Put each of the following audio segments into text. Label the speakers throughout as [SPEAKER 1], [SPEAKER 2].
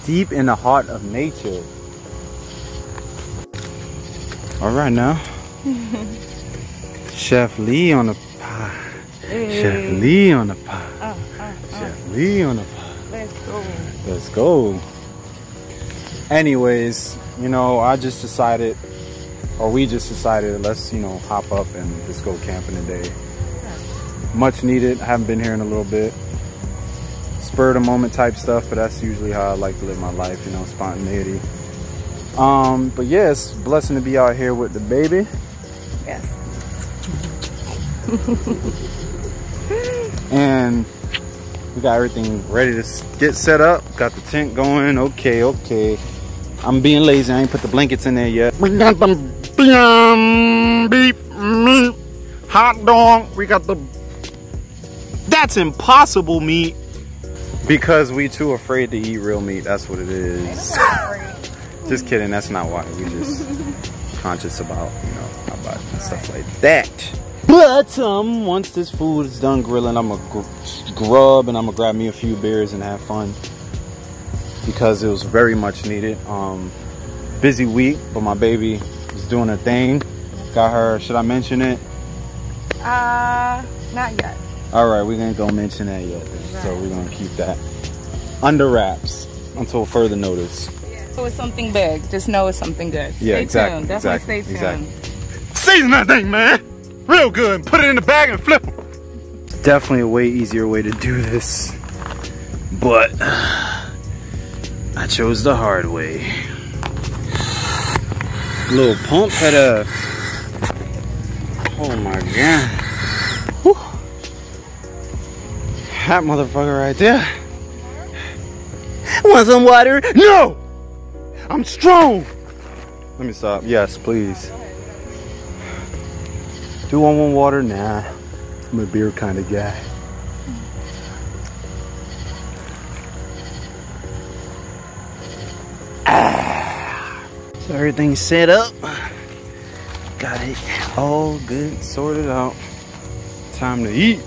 [SPEAKER 1] deep in the heart of nature. All right now. Chef Lee on the pie. Hey. Chef Lee on the pie. Chef Lee on the pie.
[SPEAKER 2] Let's go.
[SPEAKER 1] Let's go. Anyways, you know, I just decided, or we just decided, let's, you know, hop up and just go camping today. Much needed. I haven't been here in a little bit. Spur of the moment type stuff, but that's usually how I like to live my life, you know, spontaneity. But yeah, it's a blessing to be out here with the baby.
[SPEAKER 2] Yes.
[SPEAKER 1] And we got everything ready to get set up. Got the tent going. Okay. I'm being lazy. I ain't put the blankets in there yet. We got the beef meat, hot dog. We got the... That's impossible meat. Because we too afraid to eat real meat. That's what it is. Just kidding. That's not why. We just conscious about, you know, about stuff like that. But once this food is done grilling, I'm gonna grub and I'm gonna grab me a few beers and have fun, because it was very much needed. Busy week, but my baby is doing her thing. Got her, should I mention it?
[SPEAKER 2] Not yet.
[SPEAKER 1] All right, we're gonna go mention that yet. Right. So we're gonna keep that under wraps until further notice.
[SPEAKER 2] Yeah. So it's something big. Just know it's something good.
[SPEAKER 1] Yeah,
[SPEAKER 2] stay
[SPEAKER 1] exactly.
[SPEAKER 2] tuned. Definitely stay tuned.
[SPEAKER 1] Season that thing, man. Real good. Put it in the bag and flip them. Definitely a way easier way to do this, but I chose the hard way. Little pump had a... Oh my god. Whew. That motherfucker right there. Want some water? No! I'm strong! Let me stop. Yes, please. Do I want water? Nah. I'm a beer kind of guy. So everything's set up. Got it all good, sorted out. Time to eat.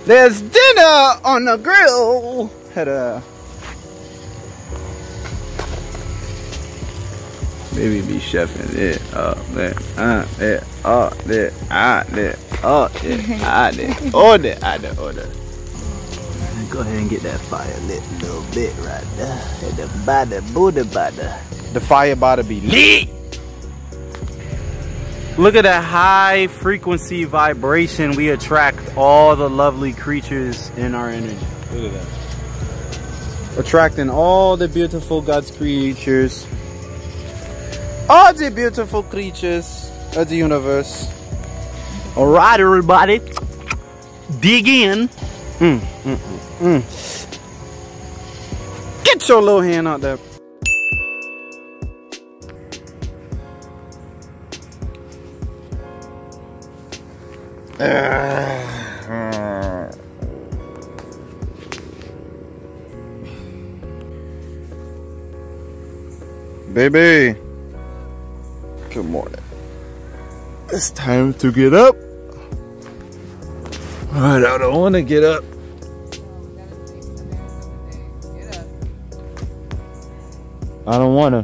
[SPEAKER 1] There's dinner on the grill. Had a baby be chefing it up there, there, there, there, there. Go ahead and get that fire lit a little bit right there. And the body, booty body. The fire body be lit. Look at that high frequency vibration. We attract all the lovely creatures in our energy. Look at that. Attracting all the beautiful God's creatures. All the beautiful creatures of the universe. All right, everybody. Dig in. Get your little hand out there. Baby, good morning. It's time to get up. I don't want to get up. I don't want to.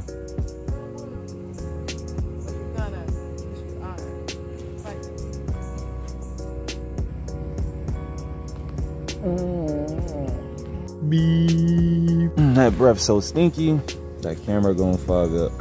[SPEAKER 1] Beep. That breath's so stinky. That camera gonna fog up.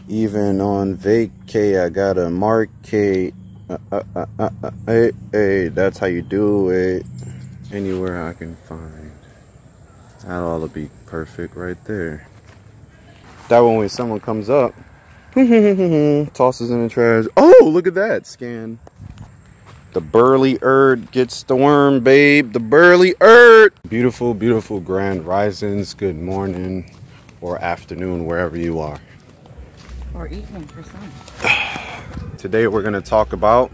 [SPEAKER 1] Even on vacay, I gotta marcate. Hey, that's how you do it. Anywhere I can find. That ought to be perfect right there. That one when someone comes up, tosses in the trash. Oh, look at that. Scan. The burly erd gets the worm, babe. The burly erd. Beautiful, beautiful grand risings. Good morning or afternoon, wherever you are.
[SPEAKER 2] Or evening for some.
[SPEAKER 1] Today we're going to talk about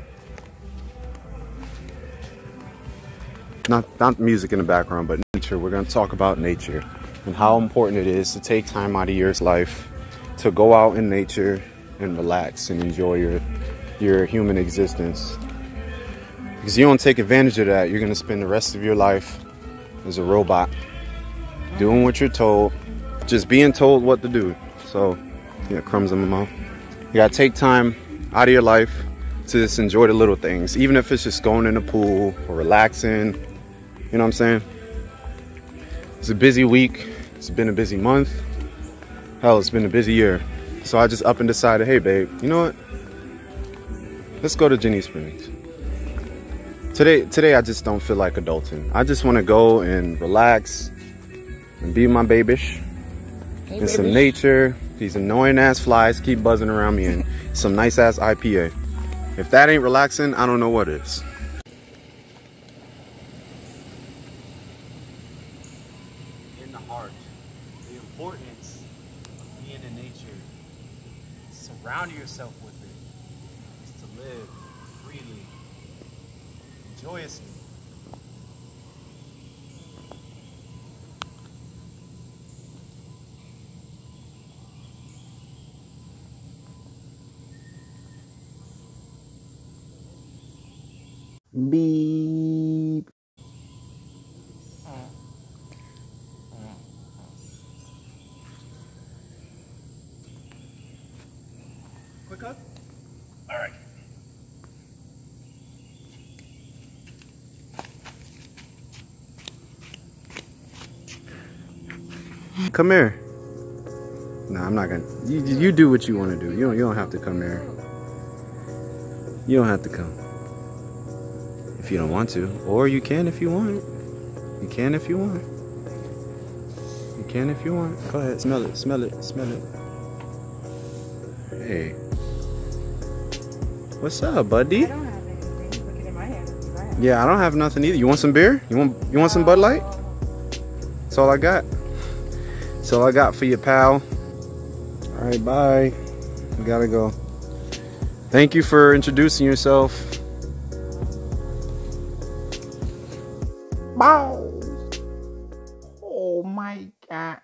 [SPEAKER 1] not music in the background, but nature. We're going to talk about nature and how important it is to take time out of your life to go out in nature and relax and enjoy your human existence. Because you don't take advantage of that, you're going to spend the rest of your life as a robot, doing what you're told, just being told what to do. So, yeah, crumbs in my mouth. You got to take time out of your life to just enjoy the little things, even if it's just going in the pool or relaxing. You know what I'm saying? It's a busy week. It's been a busy month. Hell, it's been a busy year. So I just up and decided, hey, babe, you know what? Let's go to Jenny Springs. Today I just don't feel like adulting. I just want to go and relax and be my babish.
[SPEAKER 2] Hey,
[SPEAKER 1] in some nature. These annoying ass flies keep buzzing around me, and some nice ass IPA. If that ain't relaxing, I don't know what is. In the heart, the importance of being in nature, surround yourself with it, is to live freely, joyously. Beep. Quick up. All right. Come here. Nah, I'm not gonna. You do what you want to do. You don't have to come here. You don't have to come. If you don't want to, or you can if you want. You can if you want. You can if you want. Go ahead, smell it, smell it, smell it. Hey, what's up, buddy?
[SPEAKER 2] I don't have anything. Looking in my hand.
[SPEAKER 1] Yeah, I don't have nothing either. You want some beer? You want some Bud Light? That's all I got. That's all I got for you, pal. All right, bye. We gotta go. Thank you for introducing yourself.
[SPEAKER 3] Bow. Oh my God.